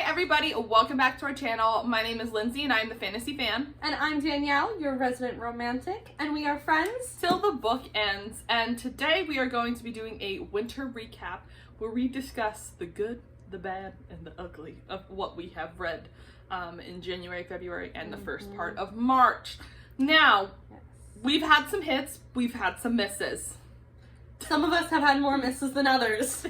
everybody, welcome back to our channel. My name is Lindsay and I'm the Fantasy Fan. And I'm Danielle, your resident romantic, and we are friends till the book ends. And today we are going to be doing a winter recap where we discuss the good, the bad, and the ugly of what we have read in January, February, and the first part of March. Now, we've had some hits, we've had some misses. Some of us have had more misses than others.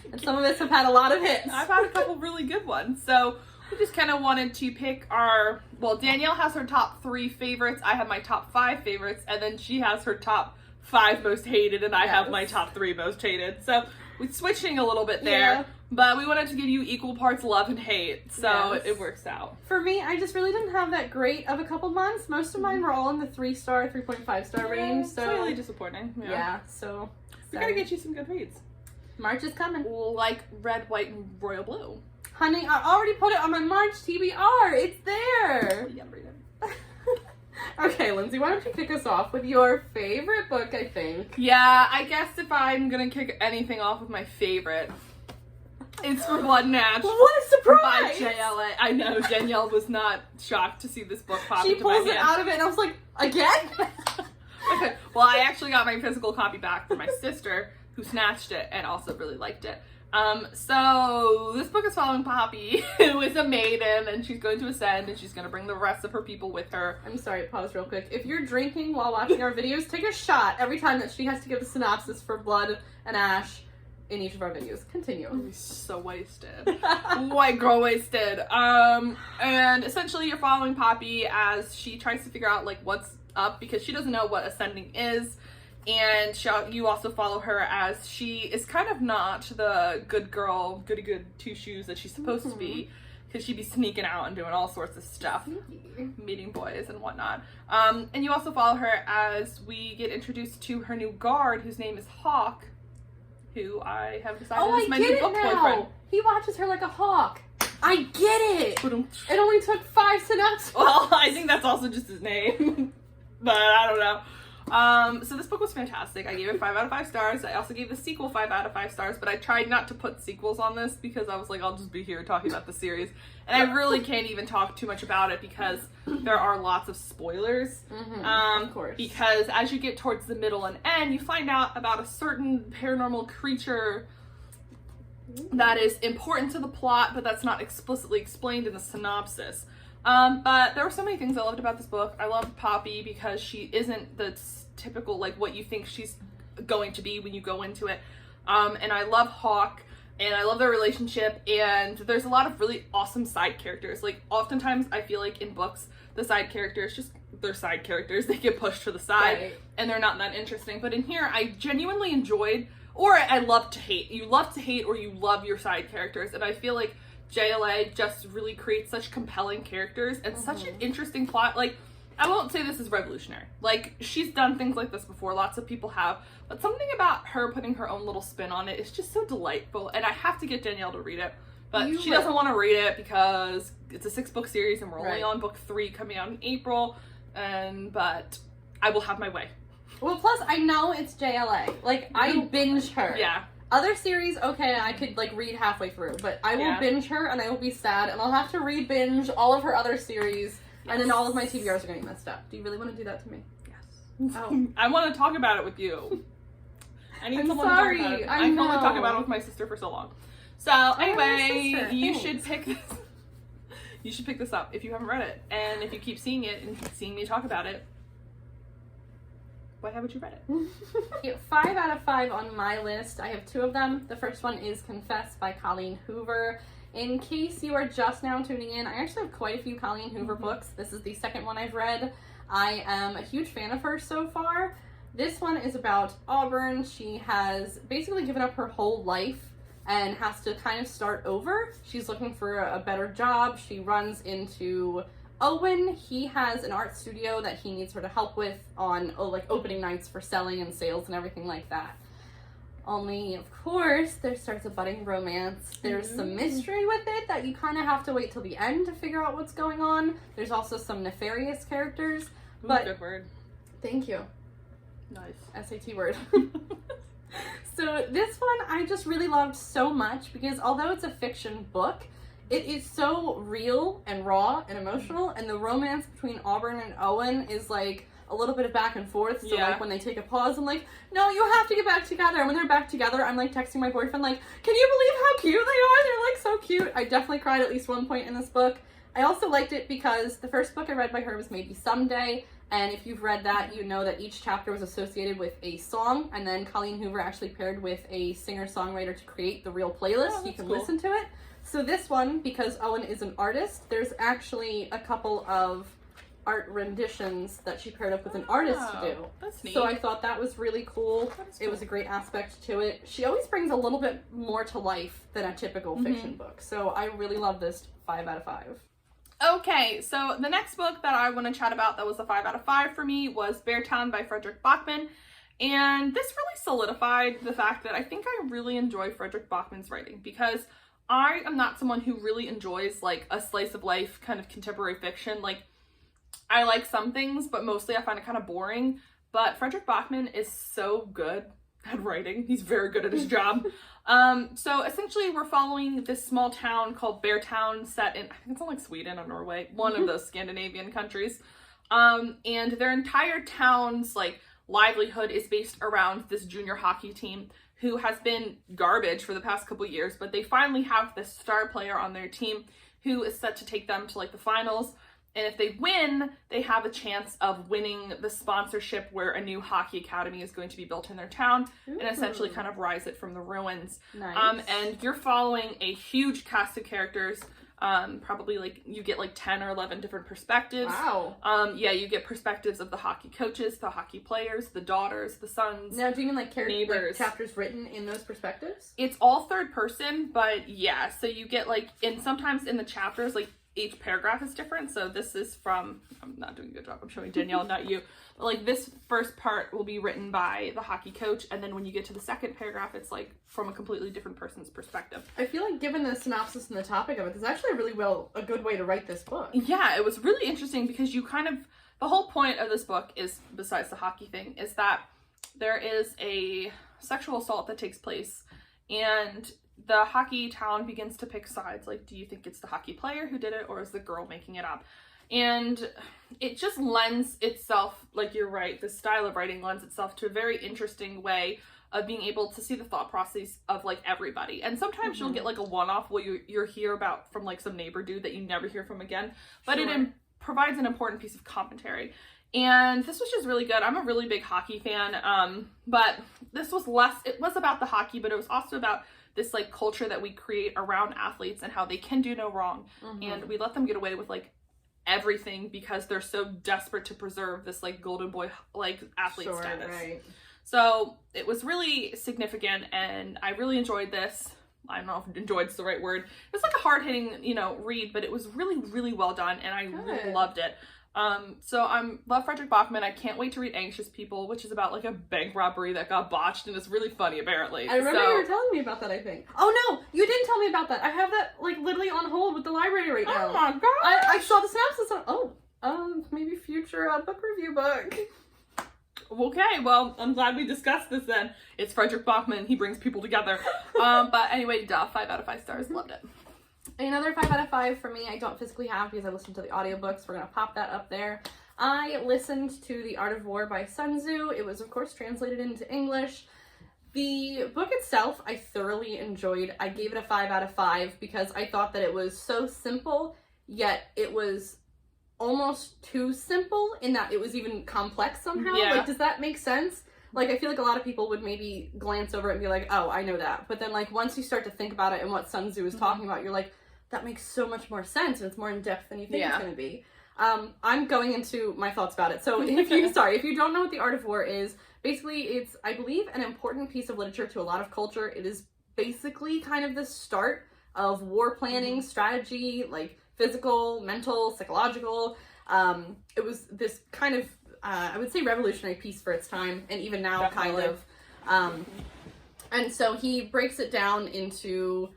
And some of us have had a lot of hits. I've had a couple really good ones. So we just kind of wanted to pick our, well, Danielle has her top 3 favorites. I have my top 5 favorites. And then she has her top 5 most hated. And I have my top 3 most hated. So we're switching a little bit there. Yeah. But we wanted to give you equal parts love and hate. So it works out. For me, I just really didn't have that great of a couple months. Most of mine were all in the 3-star, 3.5-star range. So slightly disappointing. Yeah, so we gotta get you some good reads. March is coming. Like red, white, and royal blue. Honey, I already put it on my March TBR. It's there. Yeah, read it. Okay, Lindsay, why don't you kick us off with your favorite book, I think? Yeah, I guess if I'm gonna kick anything off with my favorite, it's For Blood and Ash. What a surprise! By JLA. I know, Danielle was not shocked to see this book pop into my hand. She pulls it out of it and I was like, again? Okay, well, I actually got my physical copy back from my sister, who snatched it and also really liked it. So this book is following Poppy, who is a maiden, and she's going to ascend, and she's going to bring the rest of her people with her. I'm sorry, pause real quick. If you're drinking while watching our videos, take a shot every time that she has to give a synopsis for Blood and Ash in each of our videos. Continue. I'm so wasted. White girl wasted. And essentially you're following Poppy as she tries to figure out like what's up, because she doesn't know what ascending is. And you also follow her as she is kind of not the good girl, goody good two shoes that she's supposed to be, because she'd be sneaking out and doing all sorts of stuff, meeting boys and whatnot. And you also follow her as we get introduced to her new guard, whose name is Hawk, who I have decided is my new book boyfriend. He watches her like a hawk. I get it. It only took 5 synopses. Well, I think that's also just his name, but I don't know. So this book was fantastic. I gave it 5 out of 5 stars. I also gave the sequel 5 out of 5 stars, but I tried not to put sequels on this because I was like, I'll just be here talking about the series. And I really can't even talk too much about it because there are lots of spoilers. Of course. Because as you get towards the middle and end, you find out about a certain paranormal creature that is important to the plot, but that's not explicitly explained in the synopsis. But there were so many things I loved about this book. I loved Poppy because she isn't the typical, like, what you think she's going to be when you go into it. And I love Hawk, and I love their relationship, and there's a lot of really awesome side characters. Like, oftentimes I feel like in books, the side characters, just, they're side characters. They get pushed to the side, and they're not that interesting. But in here, I genuinely enjoyed, or I love to hate. You love to hate, or you love your side characters, and I feel like JLA just really creates such compelling characters and such an interesting plot. Like, I won't say this is revolutionary. Like, she's done things like this before. Lots of people have. But something about her putting her own little spin on it is just so delightful. And I have to get Danielle to read it. But she doesn't want to read it because it's a 6-book series and we're only on book 3 coming out in April. But I will have my way. Well, plus, I know it's JLA. Like, I binge her. Yeah. Other series, okay, I could, like, read halfway through, but I will binge her, and I will be sad, and I'll have to re-binge all of her other series, and then all of my TBRs are going to get messed up. Do you really want to do that to me? Yes. Oh. I want to talk about it with you. I need someone sorry. to talk about it. I can only talk about it with my sister for so long. So, anyway, you should pick this. You should pick this up if you haven't read it, and if you keep seeing it and keep seeing me talk about it, why haven't you read it? 5 out of 5 on my list. I have 2 of them. The first one is Confess by Colleen Hoover. In case you are just now tuning in, I actually have quite a few Colleen Hoover books. This is the second one I've read. I am a huge fan of her so far. This one is about Auburn. She has basically given up her whole life and has to kind of start over. She's looking for a better job. She runs into Owen. He has an art studio that he needs her to help with on like opening nights for selling and sales and everything like that. Only, of course, there starts a budding romance. There's some mystery with it that you kind of have to wait till the end to figure out what's going on. There's also some nefarious characters. But good word. Thank you. Nice. SAT word. So this one I just really loved so much because although it's a fiction book, It is so real and raw and emotional, and the romance between Auburn and Owen is like a little bit of back and forth. So like when they take a pause, I'm like, no, you have to get back together. And when they're back together, I'm like texting my boyfriend like, can you believe how cute they are? They're like so cute. I definitely cried at least one point in this book. I also liked it because the first book I read by her was Maybe Someday. And if you've read that, you know that each chapter was associated with a song, and then Colleen Hoover actually paired with a singer-songwriter to create the real playlist. You can listen to it. So this one, because Owen is an artist, there's actually a couple of art renditions that she paired up with an artist to do. That's neat. So I thought that was really cool. It was a great aspect to it. She always brings a little bit more to life than a typical fiction book. So I really love this 5 out of 5. Okay, so the next book that I want to chat about that was a 5 out of 5 for me was Beartown by Frederick Bachman. And this really solidified the fact that I think I really enjoy Frederick Bachman's writing, because I am not someone who really enjoys like a slice of life kind of contemporary fiction. Like, I like some things, but mostly I find it kind of boring. But Frederick Bachman is so good at writing. He's very good at his job. So essentially we're following this small town called Beartown, set in, I think it's in like Sweden or Norway, one of those Scandinavian countries. And their entire town's like livelihood is based around this junior hockey team who has been garbage for the past couple years, but they finally have this star player on their team who is set to take them to like the finals. And if they win, they have a chance of winning the sponsorship where a new hockey academy is going to be built in their town. Ooh. And essentially kind of rise it from the ruins. Nice. And you're following a huge cast of characters. Probably like you get like 10 or 11 different perspectives. Wow. Yeah, you get perspectives of the hockey coaches, the hockey players, the daughters, the sons. Now, do you mean like neighbors? Like chapters written in those perspectives? It's all third person, but yeah. So you get like, and sometimes in the chapters, like each paragraph is different. So this is from, I'm not doing a good job, I'm showing Danielle, not you. But like this first part will be written by the hockey coach, and then when you get to the second paragraph, it's like from a completely different person's perspective. I feel like given the synopsis and the topic of it, this is actually a good way to write this book. Yeah, it was really interesting because you kind of, the whole point of this book is, besides the hockey thing, is that there is a sexual assault that takes place, and the hockey town begins to pick sides. Like, do you think it's the hockey player who did it, or is the girl making it up? And it just lends itself, like you're right, the style of writing lends itself to a very interesting way of being able to see the thought process of like everybody. And sometimes you'll get like a one-off where you're hear about from like some neighbor dude that you never hear from again, but it provides an important piece of commentary. And this was just really good. I'm a really big hockey fan, but this was it was about the hockey, but it was also about this like culture that we create around athletes and how they can do no wrong. And we let them get away with like everything because they're so desperate to preserve this like golden boy like athlete status. Right. So it was really significant, and I really enjoyed this. I don't know if enjoyed's the right word. It's like a hard-hitting, read, but it was really, really well done, and I really loved it. So I love Frederick Bachman. I can't wait to read Anxious People, which is about like a bank robbery that got botched, and it's really funny apparently. I remember you were telling me about that, I think. Oh no, you didn't tell me about that. I have that like literally on hold with the library right now. Oh my god! I saw the synopsis on, maybe future book review book. Okay, well, I'm glad we discussed this then. It's Frederick Bachman. He brings people together. But anyway, 5 out of 5 stars. Loved it. Another 5 out of 5 for me. I don't physically have because I listened to the audiobooks. We're going to pop that up there. I listened to The Art of War by Sun Tzu. It was, of course, translated into English. The book itself, I thoroughly enjoyed. I gave it a 5 out of 5 because I thought that it was so simple, yet it was almost too simple in that it was even complex somehow. Yeah. Like, does that make sense? Like, I feel like a lot of people would maybe glance over it and be like, oh, I know that. But then, like, once you start to think about it and what Sun Tzu is talking about, you're like, that makes so much more sense, and it's more in-depth than you think it's going to be. I'm going into my thoughts about it. So, if you don't know what The Art of War is, basically it's, I believe, an important piece of literature to a lot of culture. It is basically kind of the start of war planning, strategy, like, physical, mental, psychological. It was this kind of, I would say, revolutionary piece for its time, and even now, Definitely. kind of. And so he breaks it down into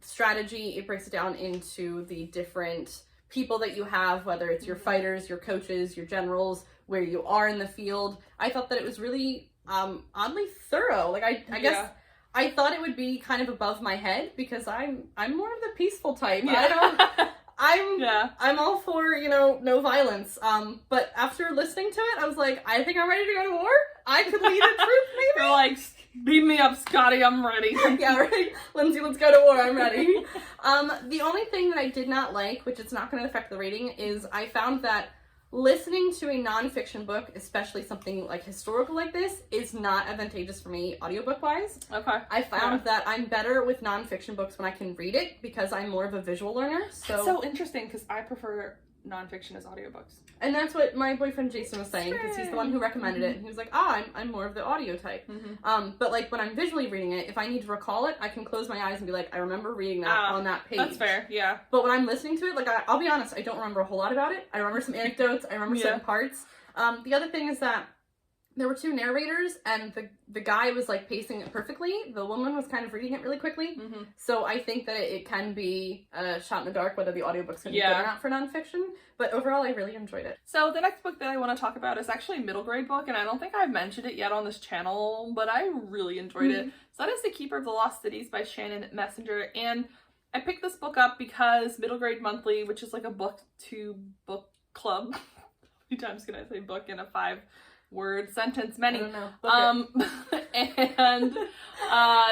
strategy. It breaks it down into the different people that you have, whether it's your fighters, your coaches, your generals, where you are in the field. I thought that it was really oddly thorough. Like, I guess I thought it would be kind of above my head because I'm more of the peaceful type. Yeah. I'm all for, you know, no violence. But after listening to it, I was like, I think I'm ready to go to war. I could lead a troop, maybe. You're like, beam me up, Scotty, I'm ready. Yeah, right? Lindsay, let's go to war, I'm ready. The only thing that I did not like, which it's not going to affect the rating, is I found that listening to a nonfiction book, especially something like historical like this, is not advantageous for me audiobook-wise. Okay. I found that I'm better with nonfiction books when I can read it because I'm more of a visual learner. That's so interesting because I prefer nonfiction as audiobooks. And that's what my boyfriend Jason was saying because he's the one who recommended it. And he was like, I'm more of the audio type. But like when I'm visually reading it, if I need to recall it, I can close my eyes and be like, I remember reading that on that page. That's fair, yeah. But when I'm listening to it, like I'll be honest, I don't remember a whole lot about it. I remember some anecdotes. I remember certain parts. The other thing is that there were two narrators, and the guy was like pacing it perfectly. The woman was kind of reading it really quickly. So I think that it can be a shot in the dark whether the audiobook's going to be good or not for nonfiction. But overall, I really enjoyed it. So the next book that I want to talk about is actually a middle grade book, and I don't think I've mentioned it yet on this channel, but I really enjoyed it. So that is The Keeper of the Lost Cities by Shannon Messenger, and I picked this book up because Middle Grade Monthly, which is like a book to book club. How many times can I say book in a 5-word sentence? Many. I don't know. And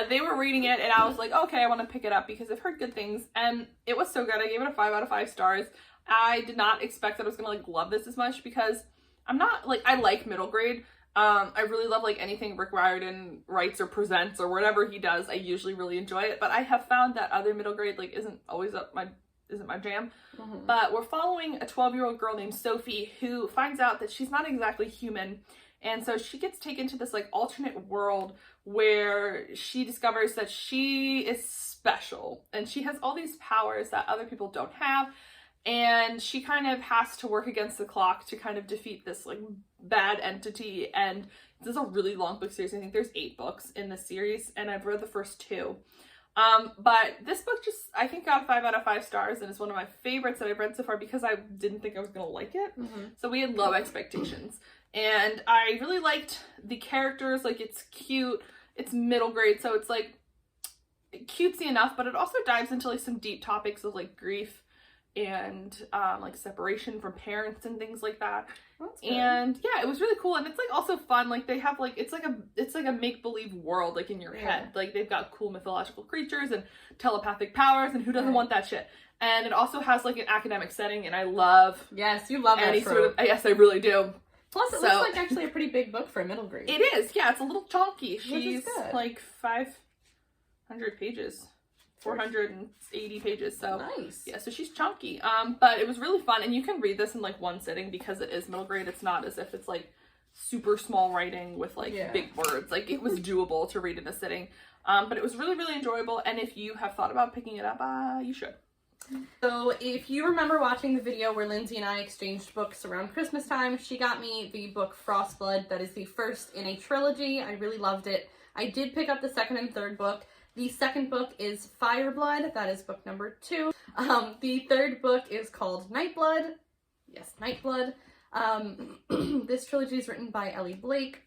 they were reading it, and I was like, okay, I want to pick it up because I've heard good things, and it was so good. I gave it a 5 out of 5 stars. I did not expect that I was gonna like love this as much because I'm not like, I like middle grade. I really love like anything Rick Riordan writes or presents or whatever he does. I usually really enjoy it, but I have found that other middle grade like isn't my jam. But we're following a 12-year-old girl named Sophie who finds out that she's not exactly human, and so she gets taken to this like alternate world where she discovers that she is special and she has all these powers that other people don't have, and she kind of has to work against the clock to kind of defeat this like bad entity. And this is a really long book series. I think there's 8 books in this series, and I've read the first 2. But this book just, I think, got 5 out of 5 stars, and it's one of my favorites that I've read so far because I didn't think I was gonna like it. So we had low expectations, and I really liked the characters. Like, it's cute, it's middle grade, so it's like cutesy enough, but it also dives into like some deep topics of like grief and like separation from parents and things like that. And yeah, it was really cool, and it's like also fun. Like they have like it's like a make-believe world like in your head. Like they've got cool mythological creatures and telepathic powers, and who doesn't want that shit? And it also has like an academic setting, and I love you love any that sort of, yes, I really do. Plus it looks like actually a pretty big book for a middle grade. It is, yeah, it's a little chunky. She's good. like 500 pages. 480 pages, so nice. Yeah, so she's chunky. But it was really fun, and you can read this in like one sitting because it is middle grade. It's not as if it's like super small writing with like big words. Like it was doable to read in a sitting. But it was really, really enjoyable, and if you have thought about picking it up, you should. So if you remember watching the video where Lindsay and I exchanged books around Christmas time, she got me the book Frostblood. That is the first in a trilogy. I really loved it. I did pick up the second and third book. The second book is Fireblood. That is book number 2. The third book is called Nightblood. Yes, Nightblood. This trilogy is written by Ellie Blake.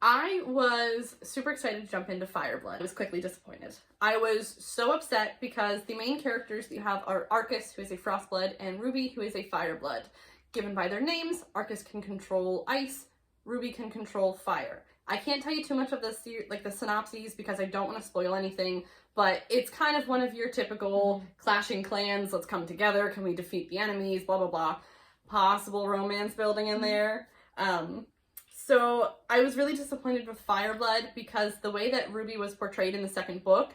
I was super excited to jump into Fireblood. I was quickly disappointed. I was so upset because the main characters that you have are Arcus, who is a Frostblood, and Ruby, who is a Fireblood. Given by their names, Arcus can control ice, Ruby can control fire. I can't tell you too much of the synopses because I don't want to spoil anything, but it's kind of one of your typical clashing clans, let's come together, can we defeat the enemies, blah, blah, blah. Possible romance building in there. So I was really disappointed with Fireblood because the way that Ruby was portrayed in the second book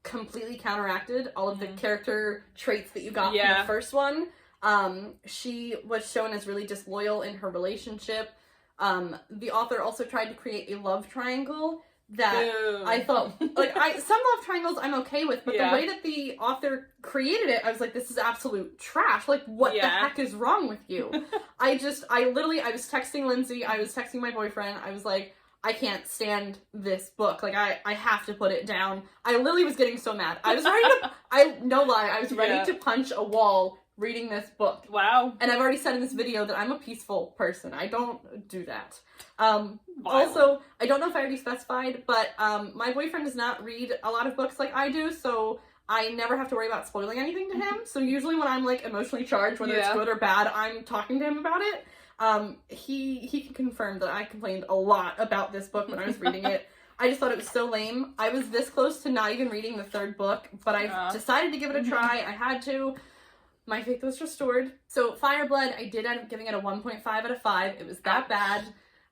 completely counteracted all of the character traits that you got from the first one. She was shown as really disloyal in her relationship. The author also tried to create a love triangle that I thought, like, some love triangles I'm okay with, but the way that the author created it, I was like, this is absolute trash. Like, what the heck is wrong with you? I was texting Lindsay, I was texting my boyfriend, I was like, I can't stand this book. Like, I have to put it down. I literally was getting so mad. I was ready to, no lie, I was ready to punch a wall reading this book. Wow. And I've already said in this video that I'm a peaceful person. I don't do that. Also, I don't know if I already specified, but my boyfriend does not read a lot of books like I do, so I never have to worry about spoiling anything to him. So usually when I'm like emotionally charged, whether it's good or bad, I'm talking to him about it. He can confirm that I complained a lot about this book when I was reading it. I just thought it was so lame. I was this close to not even reading the third book, but I decided to give it a try. I had to. My faith was restored. So Fireblood, I did end up giving it a 1.5 out of 5. It was that bad.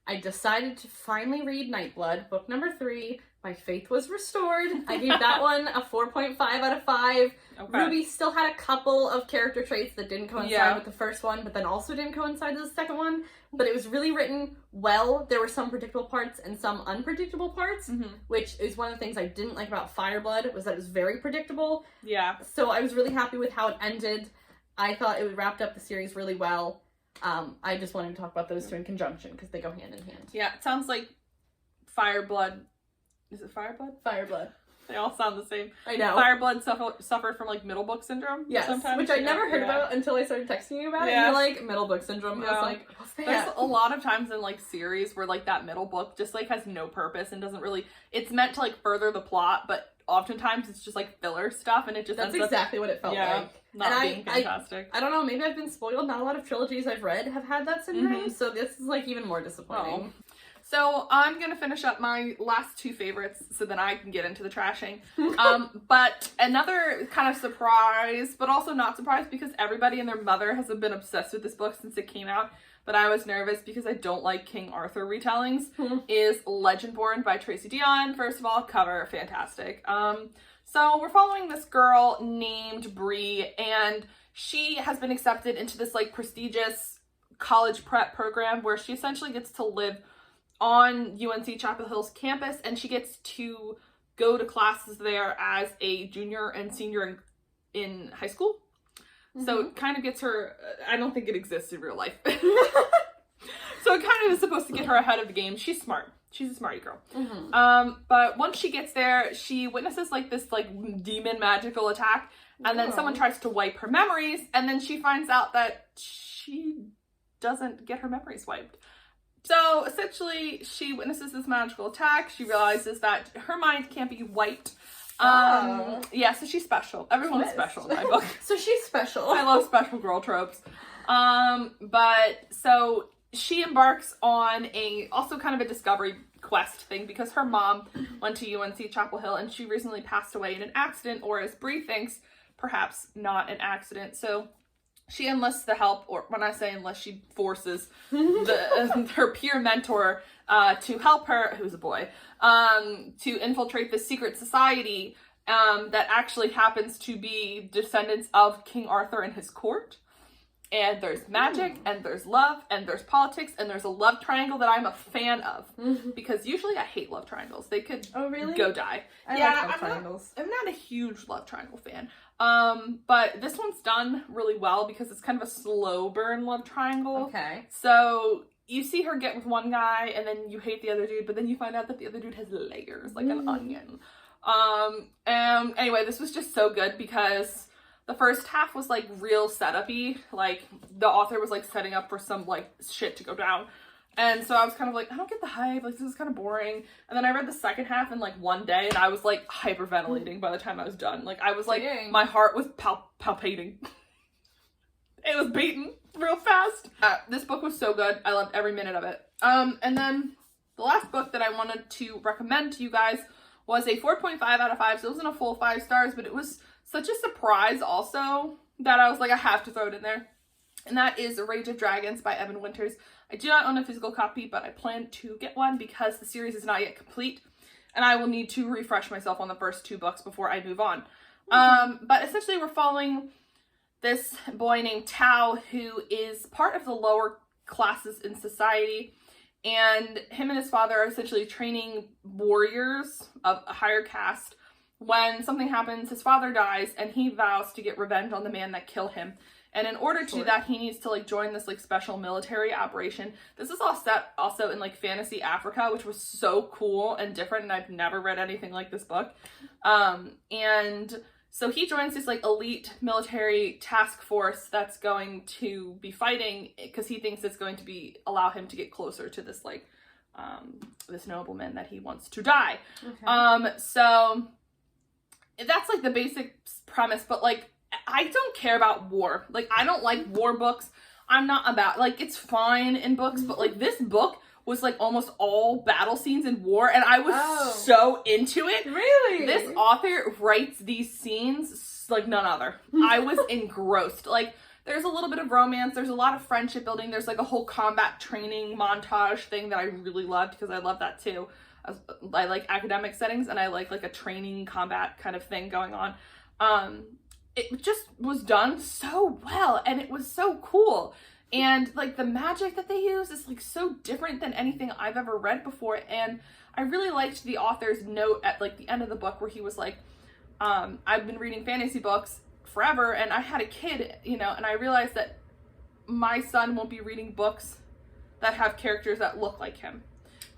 I decided to finally read Nightblood, book number 3. My faith was restored. I gave that one a 4.5 out of 5. Okay. Ruby still had a couple of character traits that didn't coincide with the first one, but then also didn't coincide with the second one. But it was really written well. There were some predictable parts and some unpredictable parts, which is one of the things I didn't like about Fireblood, was that it was very predictable. Yeah. So I was really happy with how it ended. I thought it wrapped up the series really well. I just wanted to talk about those two in conjunction because they go hand in hand. Yeah, it sounds like Fireblood. Is it Fireblood? Fireblood. They all sound the same. I know. Fireblood suffered from like middle book syndrome. Yes, sometimes. Which I never heard about until I started texting you about it. And you're like, middle book syndrome. I was like, what's that? There's a lot of times in like series where like that middle book just like has no purpose and doesn't really. It's meant to like further the plot, but oftentimes it's just like filler stuff, and it just that's exactly what it felt like. Not being fantastic. I don't know. Maybe I've been spoiled. Not a lot of trilogies I've read have had that syndrome, so this is like even more disappointing. Oh. So I'm going to finish up my last two favorites so then I can get into the trashing. But another kind of surprise, but also not surprise because everybody and their mother has been obsessed with this book since it came out. But I was nervous because I don't like King Arthur retellings, is Legendborn by Tracy Deonn. First of all, cover, fantastic. So we're following this girl named Bree, and she has been accepted into this like prestigious college prep program where she essentially gets to live on UNC Chapel Hill's campus, and she gets to go to classes there as a junior and senior in high school. So it kind of gets her, I don't think it exists in real life. So it kind of is supposed to get her ahead of the game. She's smart. She's a smarty girl. But once she gets there, she witnesses like this like demon magical attack, and then someone tries to wipe her memories, and then she finds out that she doesn't get her memories wiped. So essentially, she witnesses this magical attack. She realizes that her mind can't be wiped. Yeah, so she's special. Everyone's special in my book. So she's special. I love special girl tropes. But so she embarks on also kind of a discovery quest thing because her mom went to UNC Chapel Hill and she recently passed away in an accident, or as Bree thinks, perhaps not an accident. So she enlists the help, or when I say enlist, she forces her peer mentor to help her, who's a boy, to infiltrate the secret society that actually happens to be descendants of King Arthur and his court. And there's magic, and there's love, and there's politics, and there's a love triangle that I'm a fan of. Because usually I hate love triangles. They could go die. I like love triangles. I'm not a huge love triangle fan. But this one's done really well because it's kind of a slow burn love triangle. Okay. So you see her get with one guy, and then you hate the other dude, but then you find out that the other dude has layers, like an onion. And anyway, this was just so good because the first half was like real setup-y, like the author was like setting up for some like shit to go down. And so I was kind of like, I don't get the hype, like this is kind of boring. And then I read the second half in like one day and I was like hyperventilating by the time I was done. Like I was like, my heart was palpating. It was beating real fast. This book was so good. I loved every minute of it. And then the last book that I wanted to recommend to you guys was a 4.5 out of 5. So it wasn't a full 5 stars, but it was such a surprise also that I was like, I have to throw it in there. And that is Rage of Dragons by Evan Winters. I do not own a physical copy, but I plan to get one because the series is not yet complete. And I will need to refresh myself on the first 2 books before I move on. But essentially we're following this boy named Tao who is part of the lower classes in society. And him and his father are essentially training warriors of a higher caste. When something happens, his father dies, and he vows to get revenge on the man that killed him. And in order to do that, he needs to like join this like special military operation. This is all set also in like fantasy Africa, which was so cool and different, and I've never read anything like this book. And So he joins this like elite military task force that's going to be fighting because he thinks it's going to allow him to get closer to this like this nobleman that he wants to die. Okay. So that's like the basic premise, but like I don't care about war. Like I don't like war books. I'm not about like it's fine in books, but like this book was like almost all battle scenes in war, and I was so into it. Really? This author writes these scenes like none other. I was engrossed. Like there's a little bit of romance, there's a lot of friendship building, there's like a whole combat training montage thing that I really loved because I love that too. I like academic settings and I like a training combat kind of thing going on. It just was done so well and it was so cool. And like the magic that they use is like so different than anything I've ever read before. And I really liked the author's note at like the end of the book where he was like, I've been reading fantasy books forever and I had a kid, you know, and I realized that my son won't be reading books that have characters that look like him.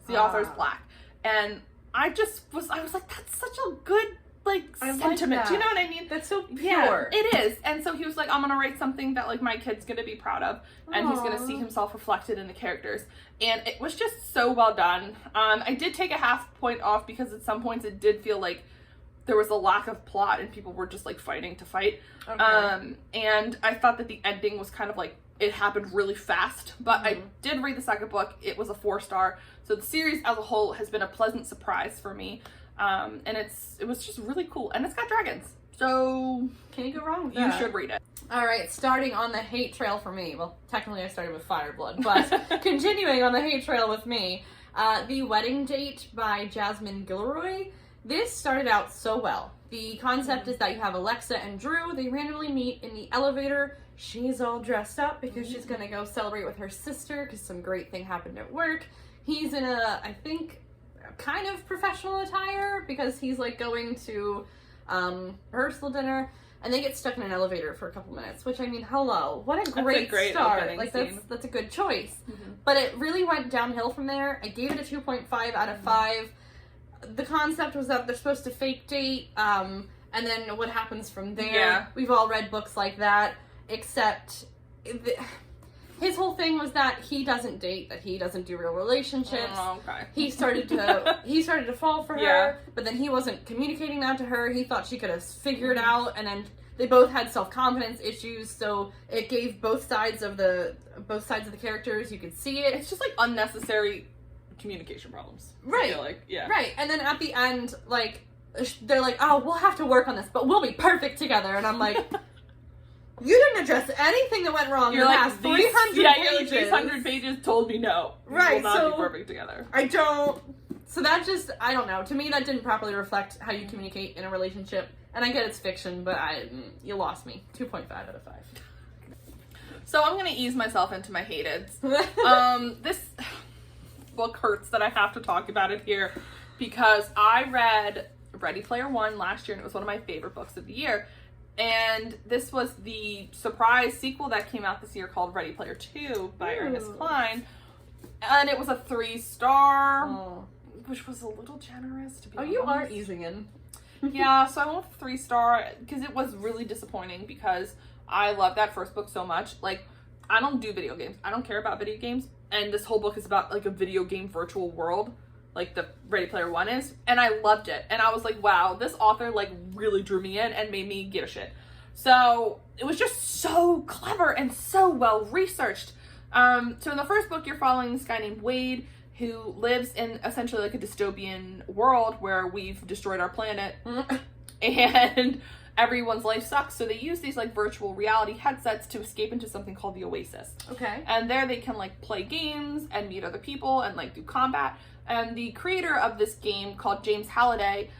The author's black. And I was like, that's such a good like sentiment. Like do you know what I mean? That's so pure. Yeah, it is. And so he was like, I'm gonna write something that like my kid's gonna be proud of and he's gonna see himself reflected in the characters. And it was just so well done. I did take a half point off because at some points it did feel like there was a lack of plot and people were just like fighting to fight. Okay. And I thought that the ending was kind of like it happened really fast, but I did read the second book. It was a 4-star. So the series as a whole has been a pleasant surprise for me. And it was just really cool. And it's got dragons. So can you go wrong with that? You should read it. All right, starting on the hate trail for me. Well, technically I started with Fireblood, but continuing on the hate trail with me, The Wedding Date by Jasmine Guillory. This started out so well. The concept is that you have Alexa and Drew. They randomly meet in the elevator. She's all dressed up because she's going to go celebrate with her sister because some great thing happened at work. He's in I think, kind of professional attire because he's like going to rehearsal dinner. And they get stuck in an elevator for a couple minutes, which I mean, hello, what a great start. Like that's a good choice. But it really went downhill from there. I gave it a 2.5 out of 5. The concept was that they're supposed to fake date, and then what happens from there. Yeah. We've all read books like that, except his whole thing was that he doesn't date, that he doesn't do real relationships. Oh, okay. He started to fall for her, but then he wasn't communicating that to her. He thought she could have figured out, and then they both had self-confidence issues, so it gave both sides of the characters. You could see it. It's just like unnecessary communication problems. Right. I feel like, yeah. Right. And then at the end, like, they're like, oh, we'll have to work on this, but we'll be perfect together. And I'm like, you didn't address anything that went wrong in the last 300 pages. Yeah, you're like, these 100 pages told me no. Right, we will not be perfect together. So that just, I don't know. To me, that didn't properly reflect how you communicate in a relationship. And I get it's fiction, but you lost me. 2.5 out of 5. So I'm going to ease myself into my hateds. This book hurts that I have to talk about it here because I read Ready Player One last year and it was one of my favorite books of the year. And this was the surprise sequel that came out this year called Ready Player 2 by Ernest Cline. And it was a 3-star, which was a little generous to be honest. You are easing in. Yeah, so I went with 3-star because it was really disappointing because I love that first book so much. Like, I don't do video games. I don't care about video games. And this whole book is about like a video game virtual world, like the Ready Player One is. And I loved it. And I was like, wow, this author like really drew me in and made me give a shit. So it was just so clever and so well researched. So in the first book, you're following this guy named Wade who lives in essentially like a dystopian world where we've destroyed our planet and everyone's life sucks. So they use these like virtual reality headsets to escape into something called the Oasis. Okay. And there they can like play games and meet other people and like do combat. And the creator of this game called James Halliday,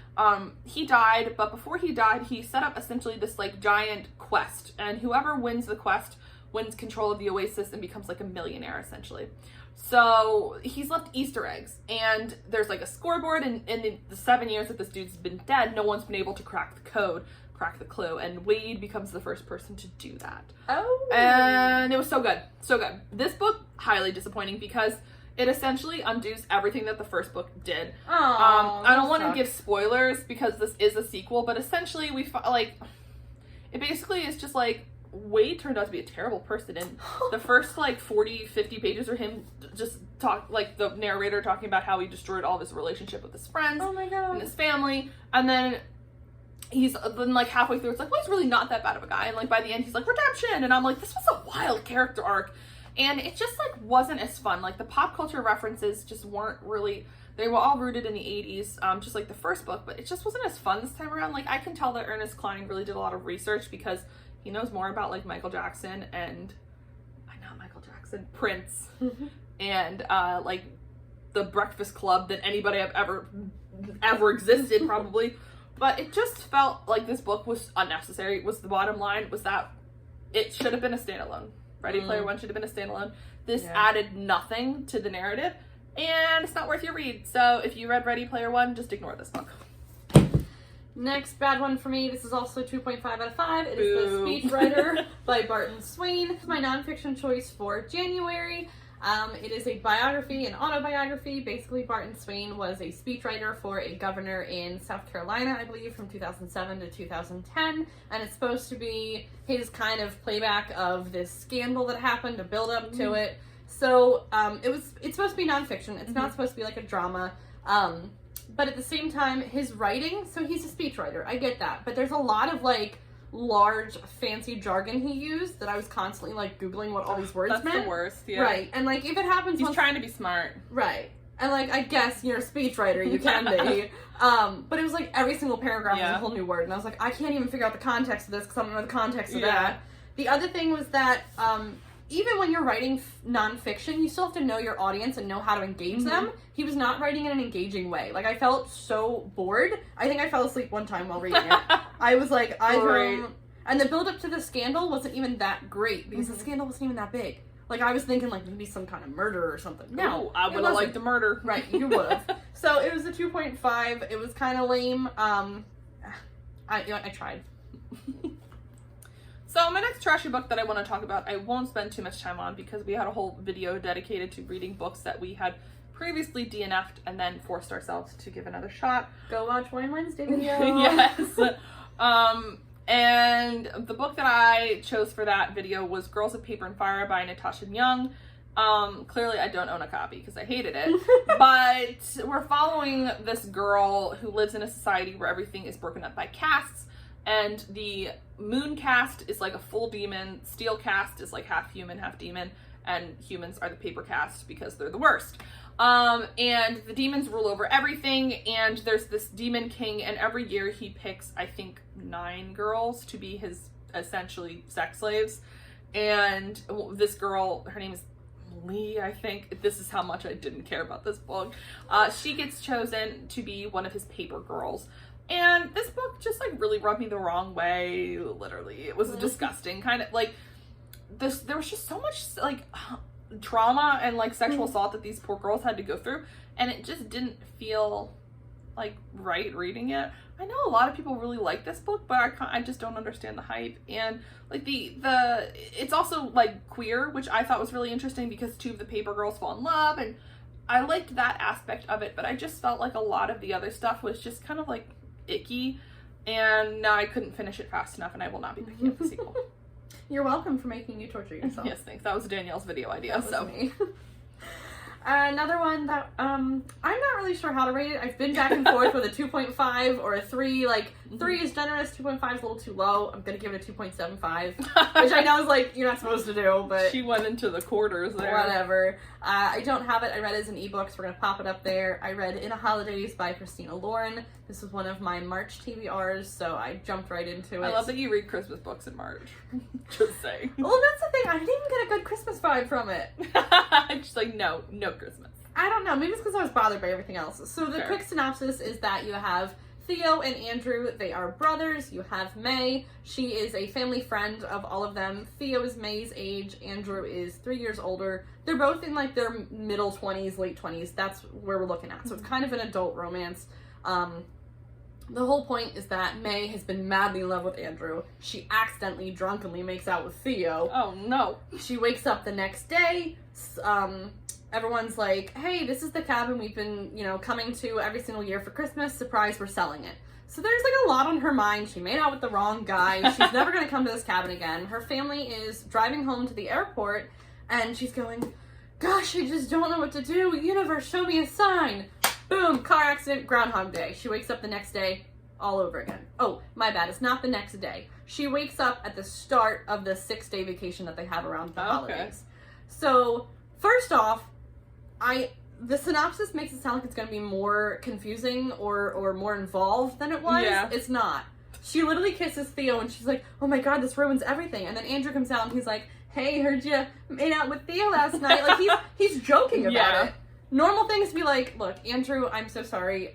he died, but before he died, he set up essentially this like giant quest. And whoever wins the quest wins control of the Oasis and becomes like a millionaire essentially. So he's left Easter eggs, and there's like a scoreboard, and in the 7 years that this dude's been dead, no one's been able to crack the code, crack the clue, and Wade becomes the first person to do that. Oh. And it was so good. So good. This book, highly disappointing because it essentially undoes everything that the first book did. Oh, I don't want to give spoilers because this is a sequel, but essentially it basically is just like Wade turned out to be a terrible person, and the first like 40-50 pages are him just the narrator talking about how he destroyed all of his relationship with his friends and his family, and then like halfway through it's like, well, he's really not that bad of a guy, and like by the end he's like, redemption, and I'm like, this was a wild character arc. And it just, like, wasn't as fun. Like, the pop culture references just weren't really... They were all rooted in the 80s, just like the first book, but it just wasn't as fun this time around. Like, I can tell that Ernest Cline really did a lot of research because he knows more about, like, Michael Jackson and... Not Michael Jackson. Prince. And, like, the Breakfast Club than anybody I've ever existed, probably. But it just felt like this book was unnecessary, was the bottom line, was that it should have been a standalone. Ready Player One should have been a standalone. This added nothing to the narrative, and it's not worth your read. So if you read Ready Player One, just ignore this book. Next bad one for me. This is also 2.5 out of 5. It is The Speechwriter by Barton Swain. This is my nonfiction choice for January. It is a biography, an autobiography. Basically, Barton Swain was a speechwriter for a governor in South Carolina, I believe, from 2007 to 2010. And it's supposed to be his kind of playback of this scandal that happened, to build up to it. So it's supposed to be nonfiction. It's not supposed to be like a drama. But at the same time, his writing, so he's a speechwriter. I get that. But there's a lot of like large fancy jargon he used that I was constantly like Googling what all these words meant. That's the worst, yeah. Right. And like if it happens He's trying to be smart. Right. And like I guess you're a speechwriter, you can be. But it was like every single paragraph was a whole new word, and I was like, I can't even figure out the context of this because I don't know the context of that. The other thing was that even when you're writing nonfiction, you still have to know your audience and know how to engage them. He was not writing in an engaging way. Like, I felt so bored. I think I fell asleep one time while reading it. I was like, and the build up to the scandal wasn't even that great because the scandal wasn't even that big. Like, I was thinking, like, maybe some kind of murder or something. No, I would have liked the murder. Right, you would have. So, it was a 2.5. It was kind of lame. I tried. So my next trashy book that I want to talk about, I won't spend too much time on because we had a whole video dedicated to reading books that we had previously DNF'd and then forced ourselves to give another shot. Go watch Wine Wednesday video. Yes. And the book that I chose for that video was Girls of Paper and Fire by Natasha Young. Clearly I don't own a copy because I hated it, but we're following this girl who lives in a society where everything is broken up by castes. And the moon caste is like a full demon, steel caste is like half human, half demon, and humans are the paper caste because they're the worst. And the demons rule over everything, and there's this demon king, and every year he picks, I think, 9 girls to be his, essentially, sex slaves. And this girl, her name is Lee, I think. This is how much I didn't care about this book. She gets chosen to be one of his paper girls. And this book just, like, really rubbed me the wrong way, literally. It was disgusting, kind of, like, there was just so much, like, trauma and, like, sexual assault that these poor girls had to go through, and it just didn't feel, like, right reading it. I know a lot of people really like this book, but I just don't understand the hype, and, like, it's also, like, queer, which I thought was really interesting because 2 of the paper girls fall in love, and I liked that aspect of it, but I just felt like a lot of the other stuff was just kind of, like, icky, and I couldn't finish it fast enough, and I will not be picking up the sequel. You're welcome for making you torture yourself. Yes, thanks. That was Danielle's video idea. That was me. Another one that I'm not really sure how to rate it. I've been back and forth with a 2.5 or a 3. Like, 3 is generous, 2.5 is a little too low. I'm gonna give it a 2.75, which I know is like you're not supposed to do, but she went into the quarters there. Whatever. I don't have it. I read it as an ebook, so we're gonna pop it up there. I read In a Holidays by Christina Lauren. This was one of my March TBRs, so I jumped right into it. I love that you read Christmas books in March. Just saying. Well, that's the thing. I didn't even get a good Christmas vibe from it. Just like, no Christmas. I don't know. Maybe it's because I was bothered by everything else. So the quick synopsis is that you have Theo and Andrew. They are brothers. You have May. She is a family friend of all of them. Theo is May's age. Andrew is 3 years older. They're both in like their middle 20s, late 20s. That's where we're looking at. So it's kind of an adult romance. The whole point is that May has been madly in love with Andrew. She accidentally, drunkenly makes out with Theo. Oh, no. She wakes up the next day. Everyone's like, hey, this is the cabin we've been, coming to every single year for Christmas. Surprise, we're selling it. So there's like a lot on her mind. She made out with the wrong guy. She's never going to come to this cabin again. Her family is driving home to the airport, and she's going, gosh, I just don't know what to do. Universe, show me a sign. Boom, car accident, Groundhog Day. She wakes up the next day, all over again. Oh, my bad, it's not the next day. She wakes up at the start of the 6-day vacation that they have around the holidays. So, first off, the synopsis makes it sound like it's going to be more confusing or more involved than it was. Yeah. It's not. She literally kisses Theo and she's like, oh my god, this ruins everything. And then Andrew comes out and he's like, hey, heard you made out with Theo last night. Like, he's joking about it. Normal things to be like, look, Andrew, I'm so sorry.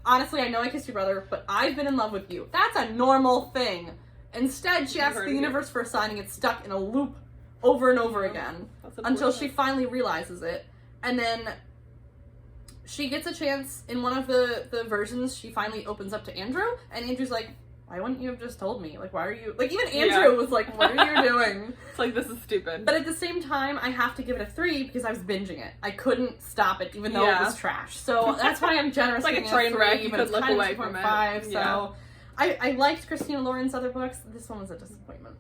Honestly, I know I kissed your brother, but I've been in love with you. That's a normal thing. Instead, she asks the universe for a sign and gets stuck in a loop over and over again until she finally realizes it. And then she gets a chance in one of the versions. She finally opens up to Andrew, and Andrew's like, why wouldn't you have just told me? Like, why are you... Like, even Andrew was like, what are you doing? It's like, this is stupid. But at the same time, I have to give it a 3 because I was binging it. I couldn't stop it, even though it was trash. So that's why I'm generous. It's like a train wreck. You could look away from it. 5, so I liked Christina Lauren's other books. This one was a disappointment.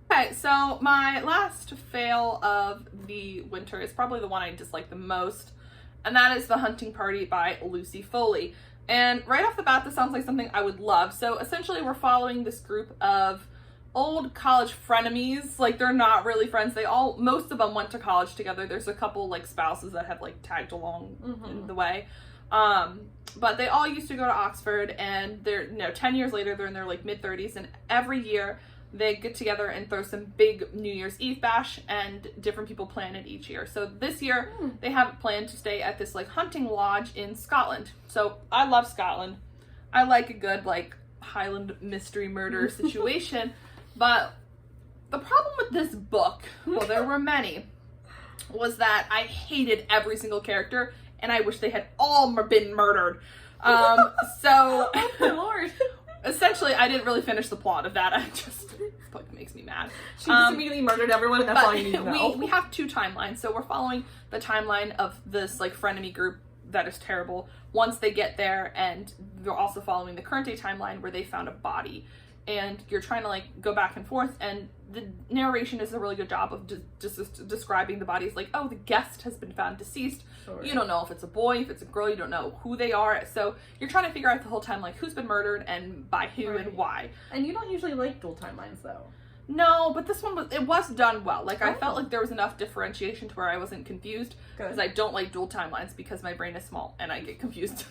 Okay, so my last fail of the winter is probably the one I dislike the most, and that is The Hunting Party by Lucy Foley. And right off the bat, this sounds like something I would love. So essentially, we're following this group of old college frenemies. Like, they're not really friends. Most of them went to college together. There's a couple, like, spouses that have, like, tagged along in the way. But they all used to go to Oxford, and they're, 10 years later, they're in their, like, mid-30s, and every year they get together and throw some big New Year's Eve bash, and different people plan it each year. So this year, they have it planned to stay at this, like, hunting lodge in Scotland. So I love Scotland. I like a good, like, Highland mystery murder situation. But the problem with this book, well, there were many, was that I hated every single character, and I wish they had all been murdered. So... Oh, Lord. Essentially, I didn't really finish the plot of that. This book makes me mad. She just immediately murdered everyone, and that's all you need to know. We have 2 timelines. So we're following the timeline of this, like, frenemy group that is terrible once they get there, and we're also following the current day timeline where they found a body. And you're trying to, like, go back and forth, and the narration does a really good job of just describing the body as, like, oh, the guest has been found deceased. Sure. You don't know if it's a boy, if it's a girl, you don't know who they are. So you're trying to figure out the whole time, like, who's been murdered and by who and why. And you don't usually like dual timelines, though. No, but this one was done well. Like, I felt like there was enough differentiation to where I wasn't confused. Because I don't like dual timelines because my brain is small and I get confused.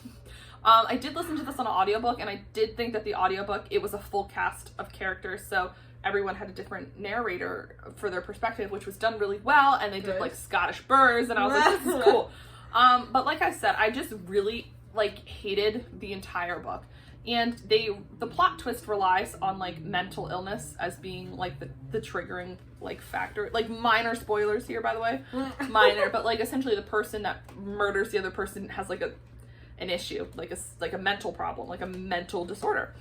I did listen to this on an audiobook, and I did think that the audiobook, it was a full cast of characters, so everyone had a different narrator for their perspective, which was done really well, and they did, like, Scottish burrs, and I was like, this is cool. But like I said, I just really, like, hated the entire book. And the plot twist relies on, like, mental illness as being, like, the triggering, like, factor. Like, minor spoilers here, by the way. Minor, but, like, essentially the person that murders the other person has, like, an issue, like a mental problem, like a mental disorder.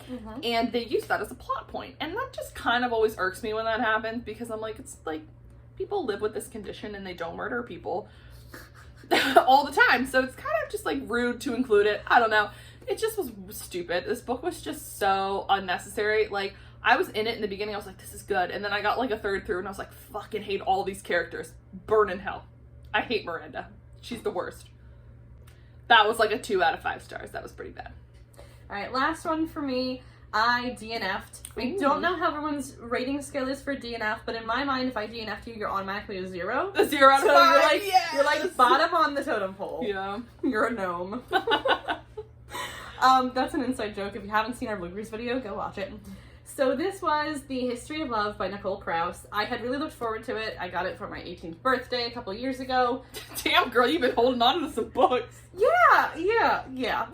And they use that as a plot point. And that just kind of always irks me when that happens, because I'm like, it's like, people live with this condition and they don't murder people all the time. So it's kind of just, like, rude to include it. I don't know. It just was stupid. This book was just so unnecessary. Like, I was in it in the beginning, I was like, this is good. And then I got, like, a third through and I was like, fucking hate all these characters. Burn in hell. I hate Miranda. She's the worst. That was like a 2 out of 5 stars. That was pretty bad. Alright, last one for me. I DNF'd. I don't know how everyone's rating scale is for DNF, but in my mind, if I DNF'd you, you're automatically a 0. A 0 out of 5? You're like bottom on the totem pole. Yeah. You're a gnome. That's an inside joke. If you haven't seen our Blueberries video, go watch it. So this was The History of Love by Nicole Krauss. I had really looked forward to it. I got it for my 18th birthday a couple years ago. Damn, girl, you've been holding on to some books. Yeah. Yeah.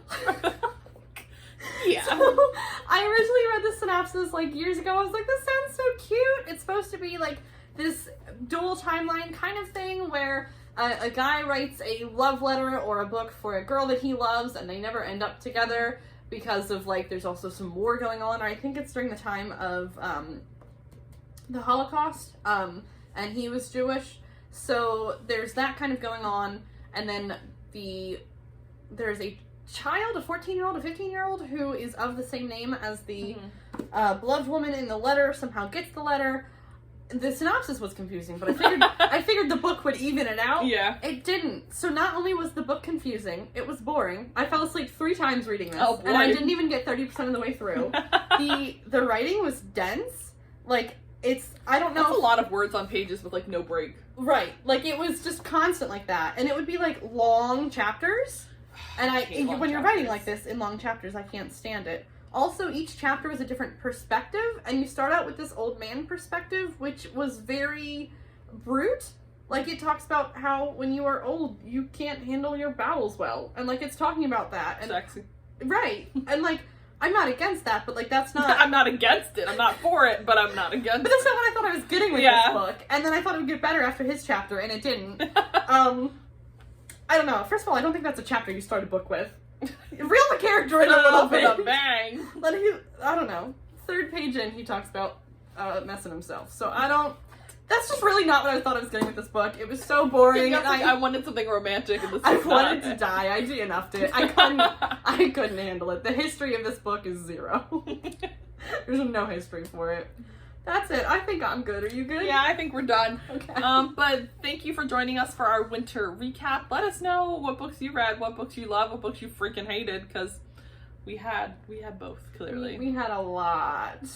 So, I originally read the synopsis, like, years ago. I was like, this sounds so cute. It's supposed to be, like, this dual timeline kind of thing where a guy writes a love letter or a book for a girl that he loves, and they never end up together. because of, like, there's also some war going on. I think it's during the time of the Holocaust, and he was Jewish. So there's that kind of going on, and then there's a child, a 14-year-old, a 15-year-old, who is of the same name as the beloved woman in the letter, somehow gets the letter. The synopsis was confusing, but I figured the book would even it out. Yeah. It didn't. So not only was the book confusing, it was boring. I fell asleep 3 times reading this, and I didn't even get 30% of the way through. The writing was dense. Like, I don't know. That's a lot of words on pages with, like, no break. Right. Like, it was just constant like that. And it would be, like, long chapters. And when you're writing like this in long chapters, I can't stand it. Also, each chapter was a different perspective, and you start out with this old man perspective, which was very brute. Like, it talks about how when you are old, you can't handle your bowels well. And, like, it's talking about that. And, sexy. Right. And, like, I'm not against that, but, like, that's not... I'm not against it. I'm not for it, but I'm not against it. But that's not what I thought I was getting with this book. And then I thought it would get better after his chapter, and it didn't. I don't know. First of all, I don't think that's a chapter you start a book with. Reel the character in a little bit. With a bang. I don't know. 3rd page in, he talks about messing himself. So that's just really not what I thought I was getting with this book. It was so boring. And I wanted something romantic, and this I was wanted not. to die. I DNF'd it. I couldn't handle it. The history of this book is 0. There's no history for it. That's it. I think I'm good. Are you good? Yeah, I think we're done. Okay. But thank you for joining us for our winter recap. Let us know what books you read, what books you love, what books you freaking hated, because we had both, clearly. We had a lot.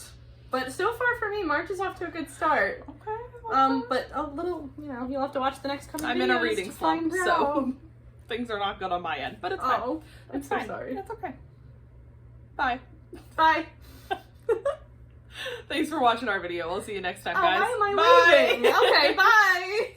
But so far for me, March is off to a good start. Okay. But a little, you'll have to watch the next couple of videos. I'm in a reading to find slump, out. so things are not good on my end, but it's fine. Oh, I'm It's so fine. sorry. It's okay. Bye. Bye. Thanks for watching our video. We'll see you next time, Oh, guys. why am I Bye. leaving? Okay, bye.